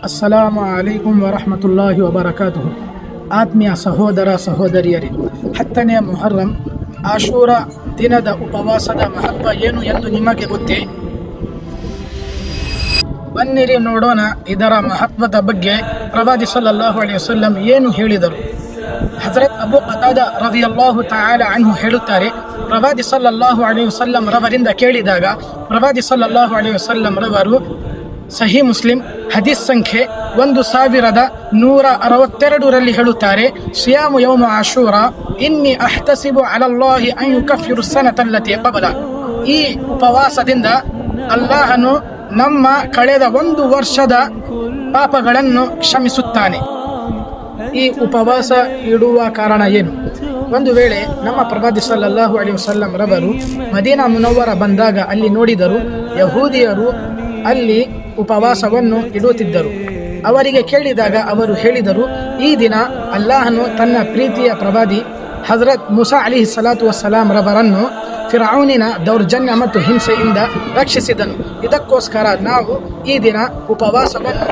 ಅಸ್ಸಲಾಮು ಅಲೈಕುಂ ವರಹಮತುಲ್ಲಾಹಿ ವಬರಕಾತುಹು. ಆತ್ಮೀಯ ಸಹೋದರ ಸಹೋದರಿಯರೇ, 10ನೇ ಮುಹರ್ರಂ ಆಶೂರ ದಿನದ ಉಪವಾಸದ ಮಹತ್ವ ಏನು ಎಂದು ನಿಮಗೆ ಗೊತ್ತೇ? ಬನ್ನಿರಿ ನೋಡೋಣ ಇದರ ಮಹತ್ವದ ಬಗ್ಗೆ. ಪ್ರವಾದಿ ಸಲ್ಲಲ್ಲಾಹು ಅಲೈಹಿ ವಸಲ್ಲಂ ಏನು ಹೇಳಿದರು? ಹಜರತ್ ಅಬು ಕತಾದ ರದಿಯಲ್ಲಾಹು ತಆಲಾ ಅನ್ಹು ಹೇಳುತ್ತಾರೆ, ಪ್ರವಾದಿ ಸಲ್ಲಲ್ಲಾಹು ಅಲೈಹಿ ವಸಲ್ಲಂ ರವರಿಂದ ಕೇಳಿದಾಗ ಪ್ರವಾದಿ ಸಲ್ಲಲ್ಲಾಹು ಅಲೈಹಿ ವಸಲ್ಲಂ ರವರು ಸಹಿ ಮುಸ್ಲಿಂ ಹದೀಸ್ ಸಂಖ್ಯೆ 1162ರಲ್ಲಿ ಹೇಳುತ್ತಾರೆ, ಸಿಯಾಮು ಯೌಮ ಆಶೂರ ಇನ್ನಿ ಅಹ್ತಸಿಬು ಅಲಲ್ಲಾಹಿ ಅನ್ ಯುಕಫಿರು ಸನತಲ್ಲತಿ ಕಬಲ. ಈ ಉಪವಾಸದಿಂದ ಅಲ್ಲಾಹನು ನಮ್ಮ ಕಳೆದ 1 ವರ್ಷದ ಪಾಪಗಳನ್ನು ಕ್ಷಮಿಸುತ್ತಾನೆ. ಈ ಉಪವಾಸ ಇಡುವ ಕಾರಣ ಏನು? ಒಂದು ವೇಳೆ ನಮ್ಮ ಪ್ರವಾದಿ ಸಲ್ಲಲ್ಲಾಹು ಅಲೈಹಿ ವಸಲ್ಲಂ ರವರು ಮದೀನಾ ಮುನವ್ವರ ಬಂದಾಗ ಅಲ್ಲಿ ನೋಡಿದರು, ಯಹೂದಿಯರು ಅಲ್ಲಿ ಉಪವಾಸವನ್ನು ಇಡುತ್ತಿದ್ದರು. ಅವರಿಗೆ ಕೇಳಿದಾಗ ಅವರು ಹೇಳಿದರು, ಈ ದಿನ ಅಲ್ಲಾಹನು ತನ್ನ ಪ್ರೀತಿಯ ಪ್ರವಾದಿ ಹಜರತ್ ಮುಸಾ ಅಲಿಹಿ ಸಲಾತು ವಸ್ಸಲಾಂ ರವರನ್ನು ಫಿರೌನಿನ ದೌರ್ಜನ್ಯ ಮತ್ತು ಹಿಂಸೆಯಿಂದ ರಕ್ಷಿಸಿದನು. ಇದಕ್ಕೋಸ್ಕರ ನಾವು ಈ ದಿನ ಉಪವಾಸವನ್ನು